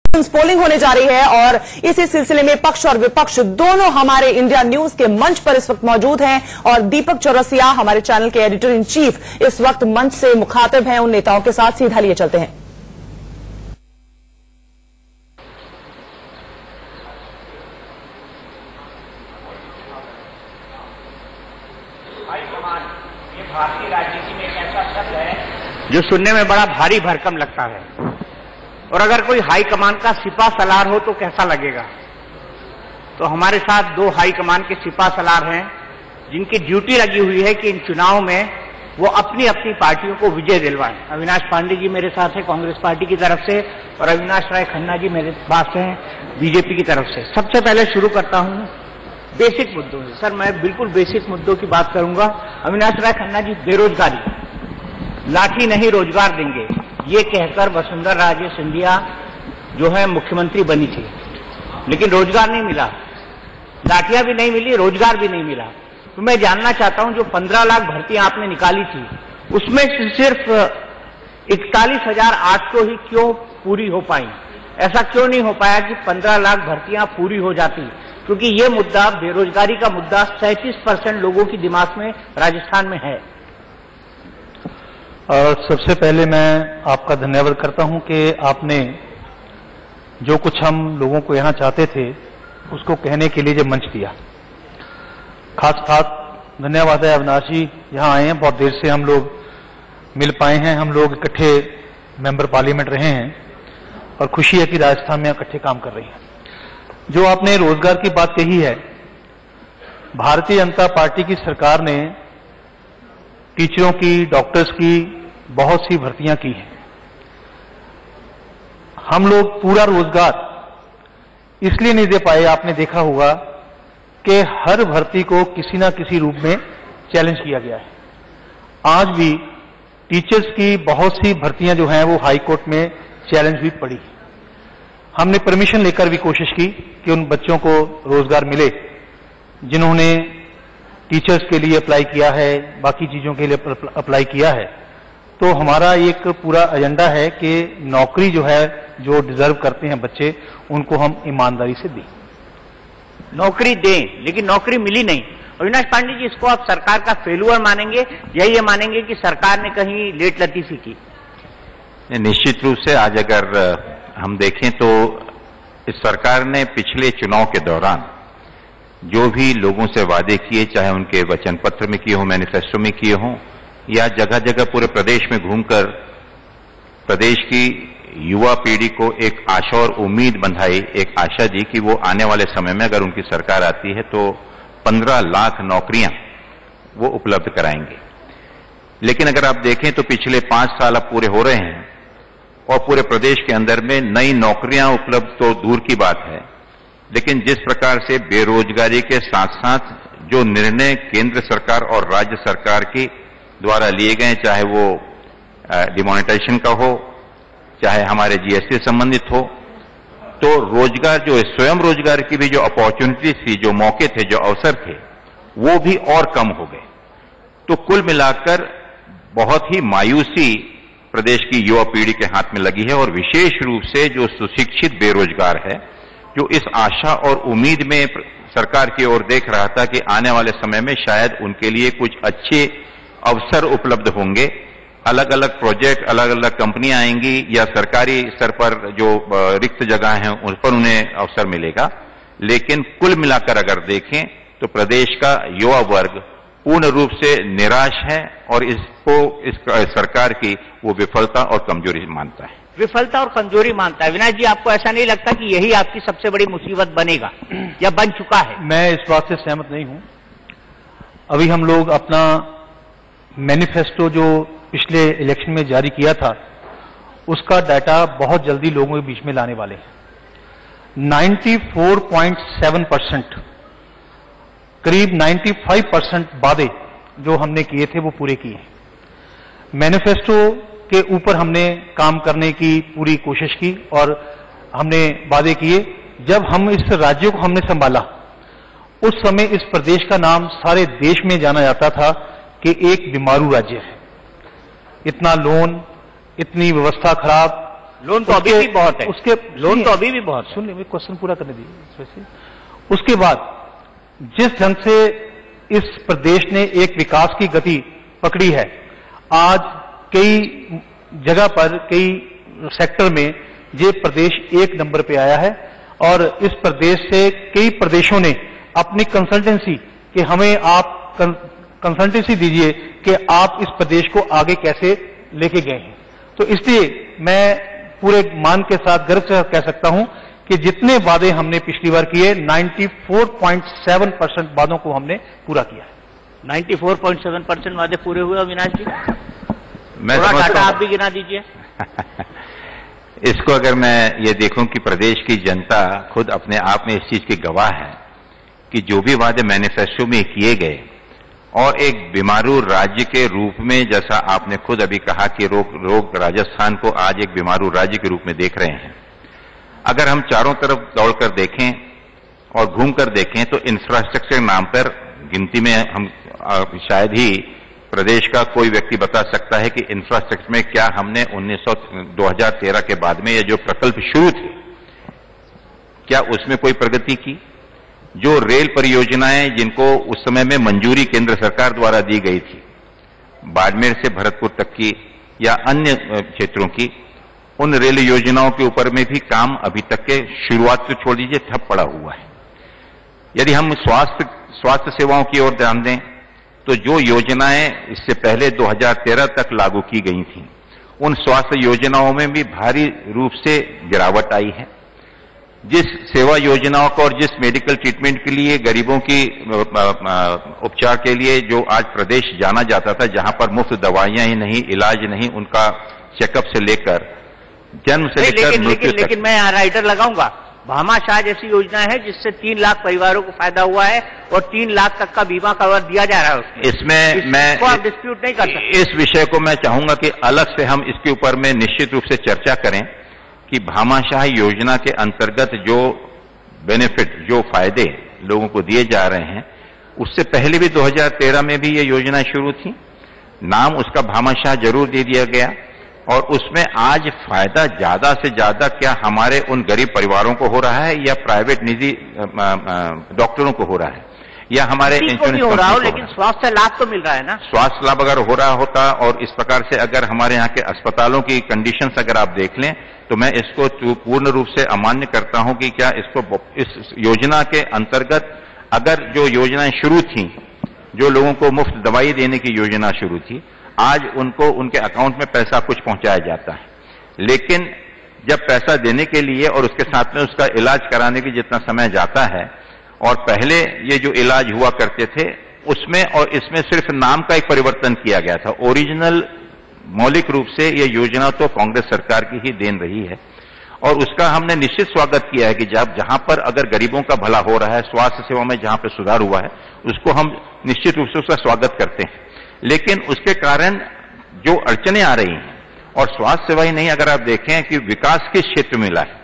Polling होने जा रही है और इसी सिलसिले में पक्ष और विपक्ष दोनों हमारे इंडिया न्यूज के मंच पर इस वक्त मौजूद हैं और दीपक चौरसिया हमारे चैनल के एडिटर इन चीफ इस वक्त मंच से मुखातिब हैं उन नेताओं के साथ। सीधा लिए चलते हैं। ये भारतीय राजनीति में एक ऐसा शब्द है जो सुनने में बड़ा भारी भरकम लगता है, और अगर कोई हाई कमान का सिपा सलार हो तो कैसा लगेगा। तो हमारे साथ दो हाई कमान के सिपा सलार हैं जिनकी ड्यूटी लगी हुई है कि इन चुनाव में वो अपनी अपनी पार्टियों को विजय दिलवाएं। अविनाश पांडे जी मेरे साथ हैं कांग्रेस पार्टी की तरफ से और अविनाश राय खन्ना जी मेरे पास हैं बीजेपी की तरफ से। सबसे पहले शुरू करता हूं बेसिक मुद्दों से। सर, मैं बिल्कुल बेसिक मुद्दों की बात करूंगा। अविनाश राय खन्ना जी, बेरोजगारी, लाठी नहीं रोजगार देंगे, ये कहकर वसुंधरा राजे सिंधिया जो है मुख्यमंत्री बनी थी, लेकिन रोजगार नहीं मिला, लाठियां भी नहीं मिली, रोजगार भी नहीं मिला। तो मैं जानना चाहता हूं जो 15 लाख भर्तियां आपने निकाली थी उसमें सिर्फ 41,800 ही क्यों पूरी हो पाई? ऐसा क्यों नहीं हो पाया कि 15 लाख भर्तियां पूरी हो जाती? क्योंकि ये मुद्दा, बेरोजगारी का मुद्दा 37% लोगों की दिमाग में राजस्थान में है। सबसे पहले मैं आपका धन्यवाद करता हूं कि आपने जो कुछ हम लोगों को यहां चाहते थे उसको कहने के लिए जो मंच दिया। खास धन्यवाद है अविनाश जी, यहां आए हैं, बहुत देर से हम लोग मिल पाए हैं, हम लोग इकट्ठे मेंबर पार्लियामेंट रहे हैं और खुशी है कि राजस्थान में इकट्ठे काम कर रही हैं। जो आपने रोजगार की बात कही है, भारतीय जनता पार्टी की सरकार ने टीचरों की, डॉक्टर्स की बहुत सी भर्तियां की हैं। हम लोग पूरा रोजगार इसलिए नहीं दे पाए, आपने देखा होगा कि हर भर्ती को किसी ना किसी रूप में चैलेंज किया गया है। आज भी टीचर्स की बहुत सी भर्तियां जो हैं वो हाई कोर्ट में चैलेंज भी पड़ी। हमने परमिशन लेकर भी कोशिश की कि उन बच्चों को रोजगार मिले जिन्होंने टीचर्स के लिए अप्लाई किया है, बाकी चीजों के लिए अप्लाई किया है। तो हमारा एक पूरा एजेंडा है कि नौकरी जो है, जो डिजर्व करते हैं बच्चे, उनको हम ईमानदारी से दें, नौकरी दें, लेकिन नौकरी मिली नहीं। अविनाश पांडे जी, इसको आप सरकार का फेल्यूर मानेंगे या ये मानेंगे कि सरकार ने कहीं लेट लतीफी की? निश्चित रूप से आज अगर हम देखें तो इस सरकार ने पिछले चुनाव के दौरान जो भी लोगों से वादे किए, चाहे उनके वचन पत्र में किए हों, मैनिफेस्टो में किए हों, या जगह जगह पूरे प्रदेश में घूमकर प्रदेश की युवा पीढ़ी को एक आशा और उम्मीद बंधाई, एक आशा दी कि वो आने वाले समय में अगर उनकी सरकार आती है तो 15 लाख नौकरियां वो उपलब्ध कराएंगे। लेकिन अगर आप देखें तो पिछले 5 साल अब पूरे हो रहे हैं और पूरे प्रदेश के अंदर में नई नौकरियां उपलब्ध तो दूर की बात है, लेकिन जिस प्रकार से बेरोजगारी के साथ साथ जो निर्णय केंद्र सरकार और राज्य सरकार के द्वारा लिए गए, चाहे वो डिमोनेटाइजेशन का हो, चाहे हमारे जीएसटी संबंधित हो, तो रोजगार जो है, स्वयं रोजगार की भी जो अपॉर्चुनिटीज थी, जो मौके थे, जो अवसर थे, वो भी और कम हो गए। तो कुल मिलाकर बहुत ही मायूसी प्रदेश की युवा पीढ़ी के हाथ में लगी है और विशेष रूप से जो सुशिक्षित बेरोजगार है, जो इस आशा और उम्मीद में सरकार की ओर देख रहा था कि आने वाले समय में शायद उनके लिए कुछ अच्छे अवसर उपलब्ध होंगे, अलग अलग प्रोजेक्ट, अलग अलग कंपनियां आएंगी या सरकारी स्तर पर जो रिक्त जगह हैं उन पर उन्हें अवसर मिलेगा। लेकिन कुल मिलाकर अगर देखें तो प्रदेश का युवा वर्ग पूर्ण रूप से निराश है और इसको इस सरकार की वो विफलता और कमजोरी मानता है। विफलता और कमजोरी मानता है। विनाश जी, आपको ऐसा नहीं लगता कि यही आपकी सबसे बड़ी मुसीबत बनेगा या बन चुका है? मैं इस बात से सहमत नहीं हूं। अभी हम लोग अपना मैनिफेस्टो जो पिछले इलेक्शन में जारी किया था उसका डाटा बहुत जल्दी लोगों के बीच में लाने वाले हैं। 94.7%, करीब 95% वादे जो हमने किए थे वो पूरे किए। मैनिफेस्टो के ऊपर हमने काम करने की पूरी कोशिश की और हमने वादे किए। जब हम इस राज्य को हमने संभाला उस समय इस प्रदेश का नाम सारे देश में जाना जाता था कि एक बीमारू राज्य है। इतना लोन, इतनी व्यवस्था खराब, लोन तो अभी भी बहुत है, उसके लोन तो अभी भी बहुत है। सुन लीजिए, क्वेश्चन पूरा करने दीजिए। उसके बाद जिस ढंग से इस प्रदेश ने एक विकास की गति पकड़ी है, आज कई जगह पर, कई सेक्टर में ये प्रदेश 1 नंबर पे आया है और इस प्रदेश से कई प्रदेशों ने अपनी कंसल्टेंसी कि हमें आप कंसल्टेंसी दीजिए कि आप इस प्रदेश को आगे कैसे लेके गए हैं। तो इसलिए मैं पूरे मान के साथ गर्व से कह सकता हूं कि जितने वादे हमने पिछली बार किए 94.7% वादों को हमने पूरा किया है। 94.7% वादे पूरे हुए अविनाश जी? मैं समझता आप भी गिना दीजिए। इसको अगर मैं ये देखूं कि प्रदेश की जनता खुद अपने आप में इस चीज की गवाह है कि जो भी वादे मैनिफेस्टो में किए गए और एक बीमारू राज्य के रूप में, जैसा आपने खुद अभी कहा कि लोग राजस्थान को आज एक बीमारू राज्य के रूप में देख रहे हैं, अगर हम चारों तरफ दौड़कर देखें और घूमकर देखें तो इंफ्रास्ट्रक्चर नाम पर गिनती में हम शायद ही प्रदेश का कोई व्यक्ति बता सकता है कि इंफ्रास्ट्रक्चर में क्या हमने 2013 के बाद में ये जो प्रकल्प शुरू थे, क्या उसमें कोई प्रगति की? जो रेल परियोजनाएं जिनको उस समय में मंजूरी केंद्र सरकार द्वारा दी गई थी, बाड़मेर से भरतपुर तक की या अन्य क्षेत्रों की, उन रेल योजनाओं के ऊपर में भी काम अभी तक के शुरुआत तो छोड़ दीजिए, ठप पड़ा हुआ है। यदि हम स्वास्थ्य सेवाओं की ओर ध्यान दें तो जो योजनाएं इससे पहले 2013 तक लागू की गई थी, उन स्वास्थ्य योजनाओं में भी भारी रूप से गिरावट आई है। जिस सेवा योजनाओं को और जिस मेडिकल ट्रीटमेंट के लिए गरीबों की उपचार के लिए जो आज प्रदेश जाना जाता था, जहां पर मुफ्त दवाइयां ही नहीं, इलाज नहीं, उनका चेकअप से लेकर जन्म से लेकर मृत्यु तक। लेकिन मैं यहाँ राइटर लगाऊंगा, भामाशाह जैसी योजना है जिससे 3 लाख परिवारों को फायदा हुआ है और 3 लाख तक का बीमा कवर दिया जा रहा है उसमें। इसमें मैं डिस्प्यूट नहीं कर सकता। इस विषय को मैं चाहूंगा कि अलग से हम इसके ऊपर में निश्चित रूप से चर्चा करें कि भामाशाह योजना के अंतर्गत जो बेनिफिट, जो फायदे लोगों को दिए जा रहे हैं, उससे पहले भी 2013 में भी ये योजना शुरू थी। नाम उसका भामाशाह जरूर दे दिया गया और उसमें आज फायदा ज्यादा से ज्यादा क्या हमारे उन गरीब परिवारों को हो रहा है या प्राइवेट निजी डॉक्टरों को हो रहा है या हमारे इंश्योरेंस हो रहा हो, लेकिन स्वास्थ्य लाभ तो मिल रहा है ना। स्वास्थ्य लाभ अगर हो रहा होता और इस प्रकार से अगर हमारे यहाँ के अस्पतालों की कंडीशंस अगर आप देख लें तो मैं इसको पूर्ण रूप से अमान्य करता हूं कि क्या इसको इस योजना के अंतर्गत अगर जो योजनाएं शुरू थी, जो लोगों को मुफ्त दवाई देने की योजना शुरू थी, आज उनको उनके अकाउंट में पैसा कुछ पहुंचाया जाता है, लेकिन जब पैसा देने के लिए और उसके साथ में उसका इलाज कराने की जितना समय जाता है, और पहले ये जो इलाज हुआ करते थे उसमें और इसमें सिर्फ नाम का एक परिवर्तन किया गया था। ओरिजिनल मौलिक रूप से ये योजना तो कांग्रेस सरकार की ही देन रही है और उसका हमने निश्चित स्वागत किया है कि जहां पर अगर गरीबों का भला हो रहा है, स्वास्थ्य सेवा में जहां पर सुधार हुआ है, उसको हम निश्चित रूप से उसका स्वागत करते हैं। लेकिन उसके कारण जो अड़चने आ रही हैं, और स्वास्थ्य सेवा ही नहीं, अगर आप देखें कि विकास किस क्षेत्र में मिला है,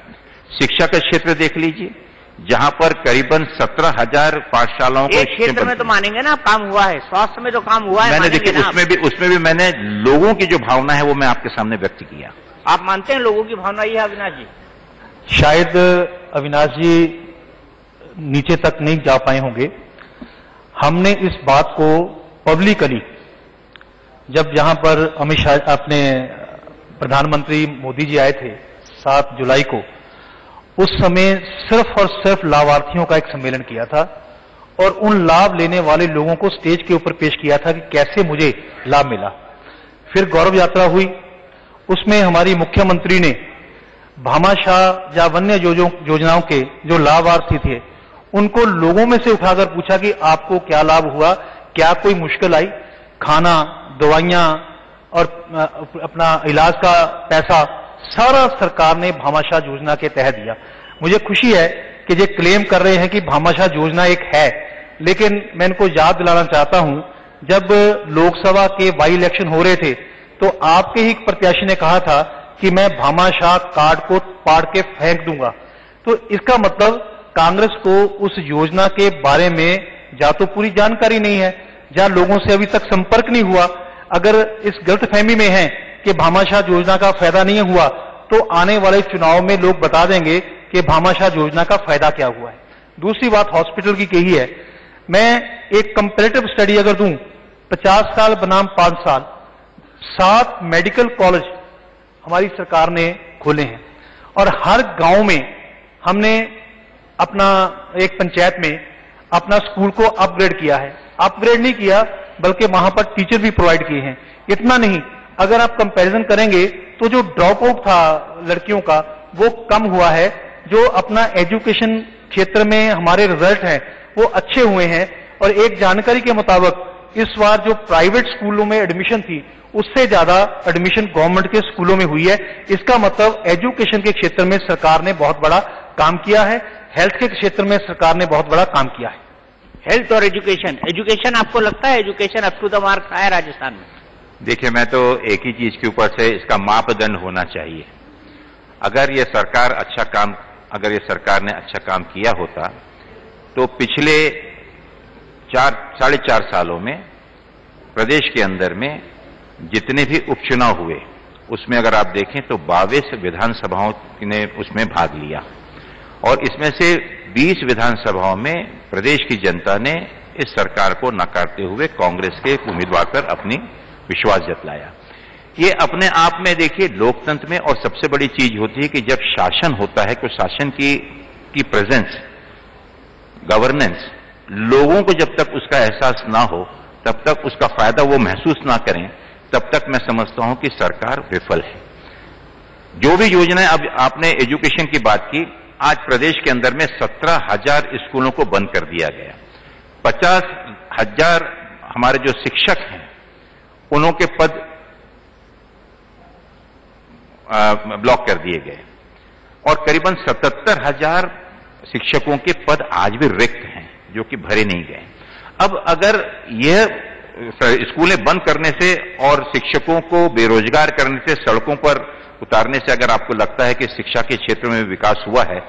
शिक्षा का क्षेत्र देख लीजिए, जहां पर करीबन 17,000 पाठशालाओं को क्षेत्र में तो मानेंगे ना काम हुआ है, स्वास्थ्य में जो काम हुआ है मैंने देखिए उसमें भी मैंने लोगों की जो भावना है वो मैं आपके सामने व्यक्त किया। आप मानते हैं लोगों की भावना ये है अविनाश जी? शायद अविनाश जी नीचे तक नहीं जा पाए होंगे। हमने इस बात को पब्लिकली, जब यहां पर अमित शाह, अपने प्रधानमंत्री मोदी जी आए थे 7 जुलाई को, उस समय सिर्फ और सिर्फ लाभार्थियों का एक सम्मेलन किया था और उन लाभ लेने वाले लोगों को स्टेज के ऊपर पेश किया था कि कैसे मुझे लाभ मिला। फिर गौरव यात्रा हुई, उसमें हमारी मुख्यमंत्री ने भामाशाह या वन्य योजनाओं के जो लाभार्थी थे उनको लोगों में से उठाकर पूछा कि आपको क्या लाभ हुआ, क्या कोई मुश्किल आई, खाना, दवाइयां और अपना इलाज का पैसा सारा सरकार ने भामाशाह योजना के तहत दिया। मुझे खुशी है कि ये क्लेम कर रहे हैं कि भामाशाह योजना एक है, लेकिन मैं इनको याद दिलाना चाहता हूं, जब लोकसभा के बाई इलेक्शन हो रहे थे तो आपके ही प्रत्याशी ने कहा था कि मैं भामाशाह कार्ड को पाड़ के फेंक दूंगा। तो इसका मतलब कांग्रेस को उस योजना के बारे में या तो पूरी जानकारी नहीं है या लोगों से अभी तक संपर्क नहीं हुआ। अगर इस गलतफहमी में है कि भामाशाह योजना का फायदा नहीं हुआ तो आने वाले चुनाव में लोग बता देंगे कि भामाशाह योजना का फायदा क्या हुआ है। दूसरी बात हॉस्पिटल की कही है, मैं एक कंपैरेटिव स्टडी अगर दूं, 50 साल बनाम 5 साल, 7 मेडिकल कॉलेज हमारी सरकार ने खोले हैं और हर गांव में हमने अपना एक पंचायत में अपना स्कूल को अपग्रेड किया है। अपग्रेड नहीं किया बल्कि वहां पर टीचर भी प्रोवाइड किए हैं। इतना नहीं, अगर आप कंपैरिजन करेंगे तो जो ड्रॉप आउट था लड़कियों का वो कम हुआ है। जो अपना एजुकेशन क्षेत्र में हमारे रिजल्ट हैं वो अच्छे हुए हैं। और एक जानकारी के मुताबिक इस बार जो प्राइवेट स्कूलों में एडमिशन थी उससे ज्यादा एडमिशन गवर्नमेंट के स्कूलों में हुई है। इसका मतलब एजुकेशन के क्षेत्र में सरकार ने बहुत बड़ा काम किया है, हेल्थ के क्षेत्र में सरकार ने बहुत बड़ा काम किया है। हेल्थ और एजुकेशन आपको लगता है education up to the mark है राजस्थान में? देखिए, मैं तो एक ही चीज के ऊपर से इसका मापदंड होना चाहिए। अगर ये सरकार ने अच्छा काम किया होता तो पिछले 4.5 सालों में प्रदेश के अंदर में जितने भी उपचुनाव हुए उसमें अगर आप देखें तो 22 विधानसभाओं ने उसमें भाग लिया और इसमें से 20 विधानसभाओं में प्रदेश की जनता ने इस सरकार को नकारते हुए कांग्रेस के एक उम्मीदवार पर अपनी विश्वास जतलाया। ये अपने आप में देखिए लोकतंत्र में और सबसे बड़ी चीज होती है कि जब शासन होता है तो शासन की प्रेजेंस, गवर्नेंस, लोगों को जब तक उसका एहसास ना हो तब तक उसका फायदा वो महसूस ना करें तब तक मैं समझता हूं कि सरकार विफल है। जो भी योजनाएं, अब आपने एजुकेशन की बात की, आज प्रदेश के अंदर में 17,000 स्कूलों को बंद कर दिया गया। 50,000 हमारे जो शिक्षक हैं उन्हों के पद ब्लॉक कर दिए गए और करीबन 77,000 शिक्षकों के पद आज भी रिक्त हैं जो कि भरे नहीं गए। अब अगर यह स्कूलें बंद करने से और शिक्षकों को बेरोजगार करने से, सड़कों पर उतारने से अगर आपको लगता है कि शिक्षा के क्षेत्र में विकास हुआ है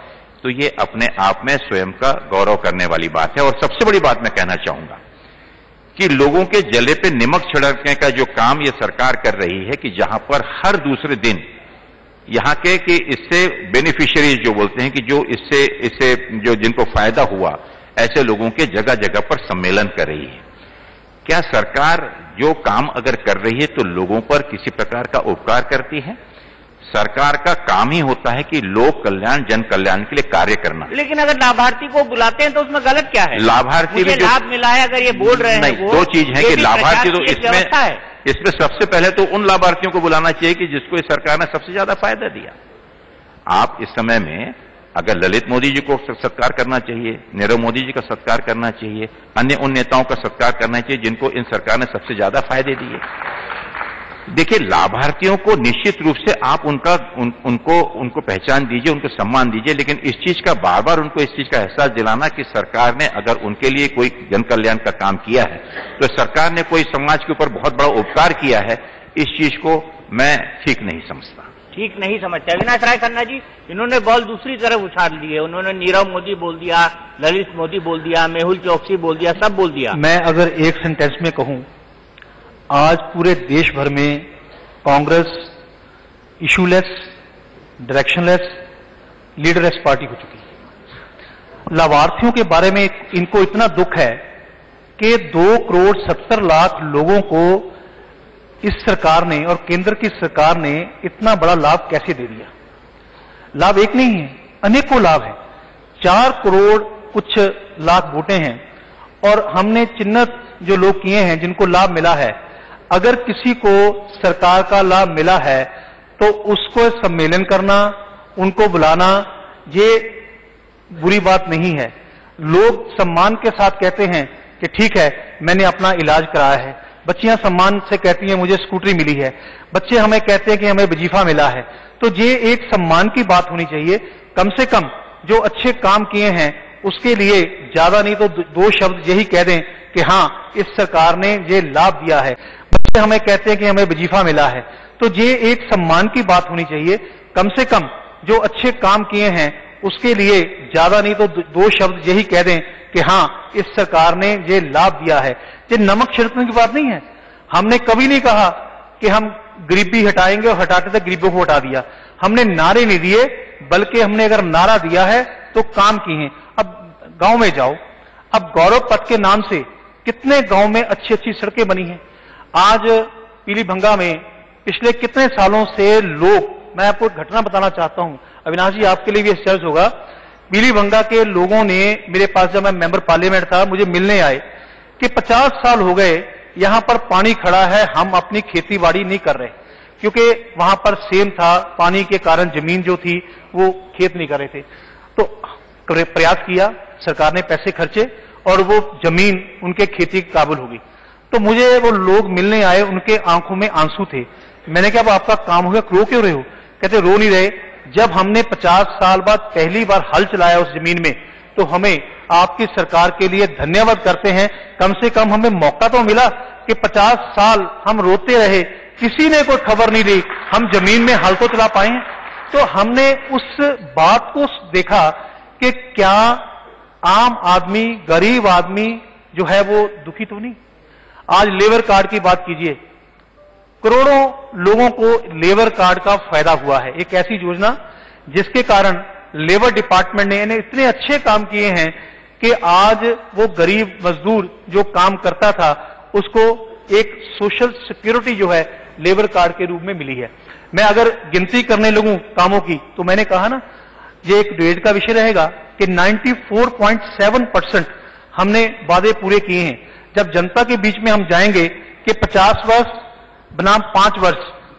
तो ये अपने आप में स्वयं का गौरव करने वाली बात है। और सबसे बड़ी बात मैं कहना चाहूंगा कि लोगों के जले पे नमक छिड़कने का जो काम ये सरकार कर रही है कि जहां पर हर दूसरे दिन यहां के कि इससे बेनिफिशियरीज जो बोलते हैं कि जो इससे जो जिनको फायदा हुआ ऐसे लोगों के जगह जगह पर सम्मेलन कर रही है। क्या सरकार जो काम अगर कर रही है तो लोगों पर किसी प्रकार का उपकार करती है? सरकार का काम ही होता है कि लोक कल्याण, जन कल्याण के लिए कार्य करना। लेकिन अगर लाभार्थी को बुलाते हैं तो उसमें गलत क्या है? लाभार्थी भी लाभ मिला है अगर ये बोल रहे हैं नहीं, दो चीज है कि लाभार्थी तो इसमें सबसे पहले तो उन लाभार्थियों को बुलाना चाहिए कि जिसको इस सरकार ने सबसे ज्यादा फायदा दिया। आप इस समय में अगर ललित मोदी जी को सत्कार करना चाहिए, नीरव मोदी जी का सत्कार करना चाहिए, अन्य उन नेताओं का सत्कार करना चाहिए जिनको इन सरकार ने सबसे ज्यादा फायदे दिए। देखिए, लाभार्थियों को निश्चित रूप से आप उनको पहचान दीजिए, उनको सम्मान दीजिए, लेकिन इस चीज का बार बार उनको इस चीज का एहसास दिलाना कि सरकार ने अगर उनके लिए कोई जन कल्याण का काम किया है तो सरकार ने कोई समाज के ऊपर बहुत बड़ा उपकार किया है, इस चीज को मैं ठीक नहीं समझता। ठीक नहीं समझता। अविनाश राय खन्ना जी, इन्होंने बॉल दूसरी तरफ उछाल दी है। उन्होंने नीरव मोदी बोल दिया, ललित मोदी बोल दिया, मेहुल चौकसी बोल दिया, सब बोल दिया। मैं अगर एक सेंटेंस में कहूं, आज पूरे देश भर में Congress issueless, directionless, leaderless party हो चुकी है। लाभार्थियों के बारे में इनको इतना दुख है कि 2,70,00,000 लोगों को इस सरकार ने और केंद्र की सरकार ने इतना बड़ा लाभ कैसे दे दिया। लाभ एक नहीं है, अनेकों लाभ है। 4 करोड़ कुछ लाख वोटें हैं और हमने चिन्हित जो लोग किए हैं जिनको लाभ मिला है, अगर किसी को सरकार का लाभ मिला है तो उसको सम्मेलन करना, उनको बुलाना, ये बुरी बात नहीं है। लोग सम्मान के साथ कहते हैं कि ठीक है, मैंने अपना इलाज कराया है। बच्चियां सम्मान से कहती हैं मुझे स्कूटरी मिली है। बच्चे हमें कहते हैं कि हमें वजीफा मिला है। तो ये एक सम्मान की बात होनी चाहिए। कम से कम जो अच्छे काम किए हैं उसके लिए ज्यादा नहीं तो 2 शब्द यही कह दें कि हाँ, इस सरकार ने ये लाभ दिया है। बच्चे हमें कहते हैं कि हमें वजीफा मिला है। तो ये एक सम्मान की बात होनी चाहिए। कम से कम जो अच्छे काम किए हैं उसके लिए ज्यादा नहीं तो 2 शब्द यही कह दें कि हाँ, इस सरकार ने ये लाभ दिया है। ये नमक छिड़कने की बात नहीं है। हमने कभी नहीं कहा कि हम गरीबी हटाएंगे और हटाते थे गरीबों को हटा दिया। हमने नारे नहीं दिए, बल्कि हमने अगर नारा दिया है तो काम किए हैं। अब गांव में जाओ, अब गौरव पथ के नाम से कितने गांव में अच्छी अच्छी सड़कें बनी हैं। आज पीलीभंगा में पिछले कितने सालों से लोग, मैं आपको एक घटना बताना चाहता हूं अविनाश जी, आपके लिए भी चर्च होगा। पीलीभंगा के लोगों ने मेरे पास, जब मैं मेंबर पार्लियामेंट था, मुझे मिलने आए कि 50 साल हो गए यहां पर पानी खड़ा है, हम अपनी खेती बाड़ी नहीं कर रहे, क्योंकि वहां पर सेम था, पानी के कारण जमीन जो थी वो खेत नहीं कर रहे थे। तो प्रयास किया, सरकार ने पैसे खर्चे और वो जमीन उनके खेती के काबिल होगी। तो मुझे वो लोग मिलने आए, उनके आंखों में आंसू थे। मैंने कहा, अब आपका काम हो गया, रो क्यों रहे हो? कहते रो नहीं रहे, जब हमने 50 साल बाद पहली बार हल चलाया उस जमीन में, तो हमें आपकी सरकार के लिए धन्यवाद करते हैं। कम से कम हमें मौका तो मिला कि 50 साल हम रोते रहे, किसी ने कोई खबर नहीं दी, हम जमीन में हल तो चला पाए। तो हमने उस बात को देखा कि क्या आम आदमी, गरीब आदमी जो है वो दुखी तो नहीं। आज लेबर कार्ड की बात कीजिए, करोड़ों लोगों को लेबर कार्ड का फायदा हुआ है। एक ऐसी योजना जिसके कारण लेबर डिपार्टमेंट ने इतने अच्छे काम किए हैं कि आज वो गरीब मजदूर जो काम करता था उसको एक सोशल सिक्योरिटी जो है लेबर कार्ड के रूप में मिली है। मैं अगर गिनती करने लगूं कामों की, तो मैंने कहा ना, ये एक डिबेट का विषय रहेगा कि 94.7% हमने वादे पूरे किए हैं। जब जनता के बीच में हम जाएंगे कि 50 वर्ष बनाम 5 वर्ष,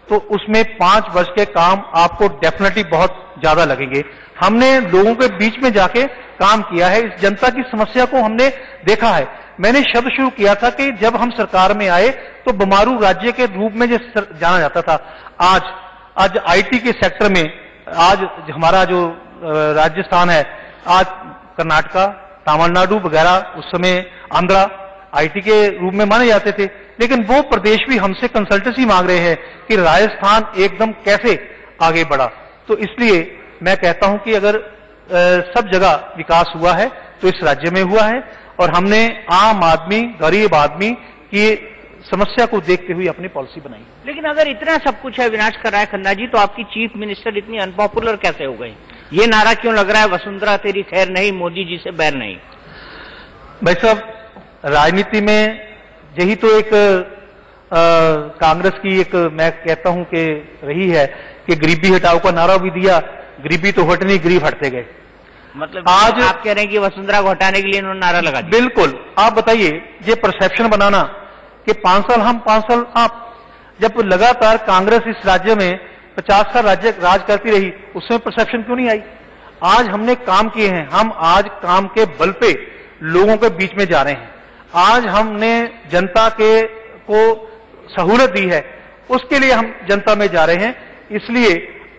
तो उसमें 5 वर्ष के काम आपको डेफिनेटली बहुत ज्यादा लगेंगे। हमने लोगों के बीच में जाके काम किया है, इस जनता की समस्या को हमने देखा है। मैंने शब्द शुरू किया था कि जब हम सरकार में आए तो बमारू राज्य के रूप में जो जाना जाता था, आज आईटी के सेक्टर में, आज हमारा जो राजस्थान है, आज कर्नाटका, तमिलनाडु वगैरह, उस समय आंध्रा आईटी के रूप में माने जाते थे, लेकिन वो प्रदेश भी हमसे कंसल्टेंसी मांग रहे हैं कि राजस्थान एकदम कैसे आगे बढ़ा। तो इसलिए मैं कहता हूं कि अगर सब जगह विकास हुआ है तो इस राज्य में हुआ है, और हमने आम आदमी, गरीब आदमी की समस्या को देखते हुए अपनी पॉलिसी बनाई। लेकिन अगर इतना सब कुछ है विनाश कर रहा है खन्ना जी, तो आपकी चीफ मिनिस्टर इतनी अनपॉपुलर कैसे हो गई? ये नारा क्यों लग रहा है, वसुंधरा तेरी खैर नहीं, मोदी जी से बैर नहीं? भाई साहब, राजनीति में यही तो एक कांग्रेस की एक, मैं कहता हूं कि रही है कि गरीबी हटाओ का नारा भी दिया, गरीबी तो हटनी, गरीब हटते गए। मतलब आज आप कह रहे हैं कि वसुंधरा को हटाने के लिए इन्होंने नारा लगा दिया? बिल्कुल। आप बताइए, ये परसेप्शन बनाना कि 5 साल हम, 5 साल आप, जब लगातार कांग्रेस इस राज्य में 50 साल राज्य राज करती रही, उसमें परसेप्शन क्यों नहीं आई? आज हमने काम किए हैं, हम आज काम के बल पे लोगों के बीच में जा रहे हैं। आज हमने जनता को सहूलत दी है, उसके लिए हम जनता में जा रहे हैं। इसलिए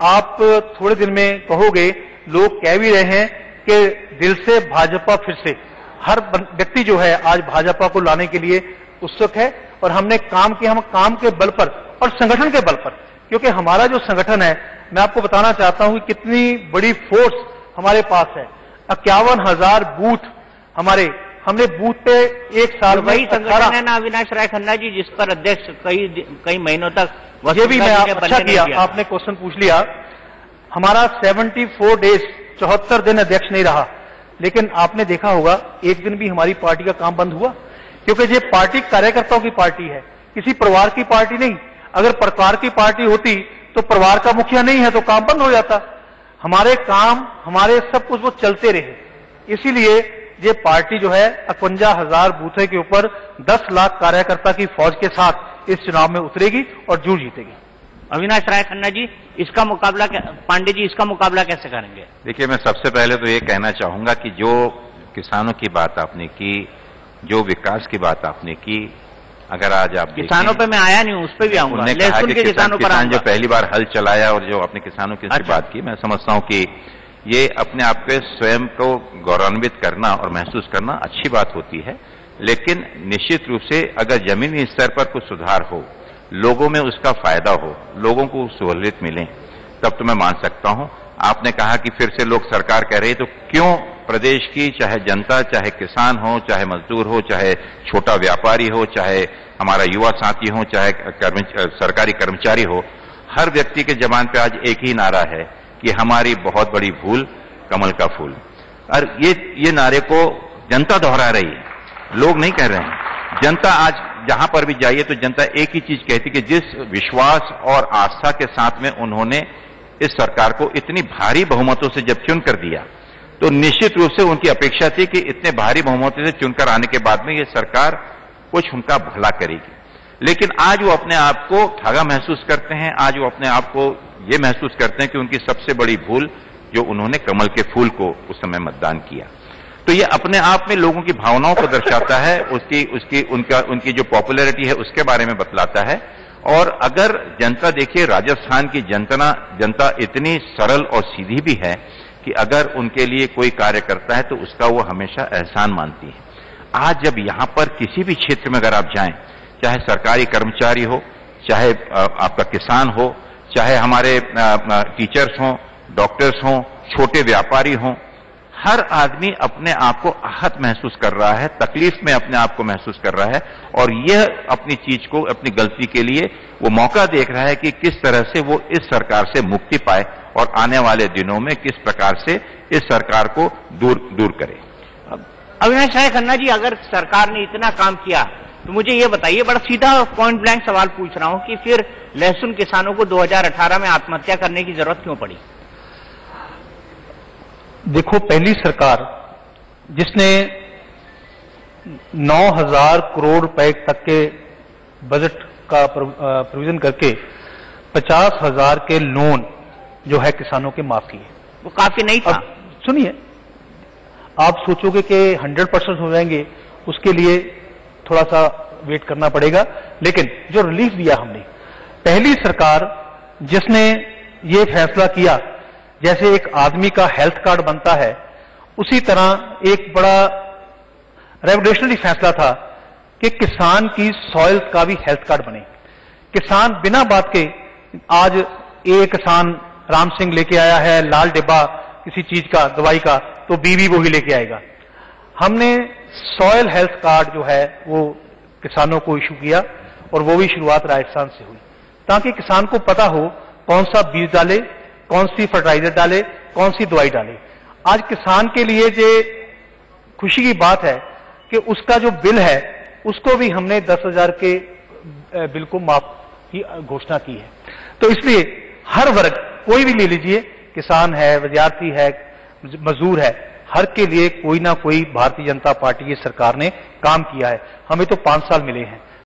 आप थोड़े दिन में कहोगे, लोग कह भी रहे हैं कि दिल से भाजपा फिर से, हर व्यक्ति जो है आज भाजपा को लाने के लिए उत्सुक है। और हमने काम किया, हम काम के बल पर और संगठन के बल पर, क्योंकि हमारा जो संगठन है, मैं आपको बताना चाहता हूं कि कितनी बड़ी फोर्स हमारे पास है। 51,000 बूथ हमने बूथ पे एक साल, वही संगठन है ना अविनाश राय खन्ना जी, जिस पर अध्यक्ष कई महीनों तक, ये भी मैं अच्छा किया आपने क्वेश्चन पूछ लिया। हमारा 74 डेज 74 दिन अध्यक्ष नहीं रहा, लेकिन आपने देखा होगा एक दिन भी हमारी पार्टी का काम बंद हुआ, क्योंकि ये पार्टी कार्यकर्ताओं की पार्टी है, किसी परिवार की पार्टी नहीं। अगर परिवार की पार्टी होती तो परिवार का मुखिया नहीं है तो काम बंद हो जाता। हमारे काम, हमारे सब कुछ वो चलते रहे। इसीलिए ये पार्टी जो है 51,000 बूथे के ऊपर 10 लाख कार्यकर्ता की फौज के साथ इस चुनाव में उतरेगी और जरूर जीतेगी। अविनाश राय खन्ना जी, इसका मुकाबला, पांडे जी इसका मुकाबला कैसे करेंगे? देखिए, मैं सबसे पहले तो ये कहना चाहूंगा कि जो किसानों की बात आपने की, जो विकास की बात आपने की, अगर आज आप किसानों पे मैं आया नहीं हूं, उस पर भी आऊंगा। उन्होंने कहा कि किसान जो पहली बार हल चलाया और जो अपने किसानों की बात की, मैं समझता हूं कि ये अपने आप के स्वयं को गौरवान्वित करना और महसूस करना अच्छी बात होती है। लेकिन निश्चित रूप से अगर जमीनी स्तर पर कुछ सुधार हो, लोगों में उसका फायदा हो, लोगों को सहूलियत मिले, तब तो मैं मान सकता हूं। आपने कहा कि फिर से लोग सरकार कह रही है, तो क्यों प्रदेश की चाहे जनता, चाहे किसान हो, चाहे मजदूर हो, चाहे छोटा व्यापारी हो, चाहे हमारा युवा साथी हो, चाहे सरकारी कर्मचारी हो, हर व्यक्ति के जबान पे आज एक ही नारा है कि हमारी बहुत बड़ी भूल कमल का फूल। और ये नारे को जनता दोहरा रही है, लोग नहीं कह रहे हैं। जनता आज जहां पर भी जाइए तो जनता एक ही चीज कहती कि जिस विश्वास और आस्था के साथ में उन्होंने इस सरकार को इतनी भारी बहुमतों से जब चुनकर दिया, तो निश्चित रूप से उनकी अपेक्षा थी कि इतने भारी बहुमतों से चुनकर आने के बाद में ये सरकार कुछ उनका भला करेगी। लेकिन आज वो अपने आप को ठगा महसूस करते हैं, आज वो अपने आप को ये महसूस करते हैं कि उनकी सबसे बड़ी भूल जो उन्होंने कमल के फूल को उस समय मतदान किया। तो ये अपने आप में लोगों की भावनाओं को दर्शाता है, उनकी जो पॉपुलैरिटी है उसके बारे में बतलाता है। और अगर जनता देखिए, राजस्थान की जनता इतनी सरल और सीधी भी है कि अगर उनके लिए कोई कार्य करता है तो उसका वो हमेशा एहसान मानती है। आज जब यहां पर किसी भी क्षेत्र में अगर आप जाएं, चाहे सरकारी कर्मचारी हो, चाहे आपका किसान हो, चाहे हमारे टीचर्स हों, डॉक्टर्स हों, छोटे व्यापारी हों, हर आदमी अपने आप को आहत महसूस कर रहा है, तकलीफ में अपने आप को महसूस कर रहा है। और यह अपनी चीज को, अपनी गलती के लिए वो मौका देख रहा है कि किस तरह से वो इस सरकार से मुक्ति पाए और आने वाले दिनों में किस प्रकार से इस सरकार को दूर करे। अविनाश राय खन्ना जी, अगर सरकार ने इतना काम किया तो मुझे ये बताइए, बड़ा सीधा पॉइंट ब्लैंक सवाल पूछ रहा हूं कि फिर लहसुन किसानों को 2018 में आत्महत्या करने की जरूरत क्यों पड़ी? देखो, पहली सरकार जिसने 9,000 करोड़ रुपए तक के बजट का प्रोविजन करके 50,000 के लोन जो है किसानों के माफ किए, वो काफी नहीं था। सुनिए, आप सोचोगे कि 100% हो जाएंगे, उसके लिए थोड़ा सा वेट करना पड़ेगा। लेकिन जो रिलीफ दिया हमने, पहली सरकार जिसने ये फैसला किया, जैसे एक आदमी का हेल्थ कार्ड बनता है, उसी तरह एक बड़ा रेवोल्यूशनरी फैसला था कि किसान की सॉइल का भी हेल्थ कार्ड बने। किसान बिना बात के, आज एक किसान राम सिंह लेके आया है लाल डिब्बा किसी चीज का, दवाई का, तो बीवी वो ही लेके आएगा। हमने सॉइल हेल्थ कार्ड जो है वो किसानों को इशू किया, और वो भी शुरुआत राजस्थान से हुई, ताकि किसान को पता हो कौन सा बीज डाले, कौन सी फर्टिलाइजर डाले, कौन सी दवाई डाले। आज किसान के लिए जो खुशी की बात है कि उसका जो बिल है उसको भी हमने 10,000 के बिल को माफ की घोषणा की है। तो इसलिए हर वर्ग, कोई भी ले लीजिए, किसान है, विद्यार्थी है, मजदूर है, हर के लिए कोई ना कोई भारतीय जनता पार्टी की सरकार ने काम किया है। हमें तो 5 साल मिले हैं।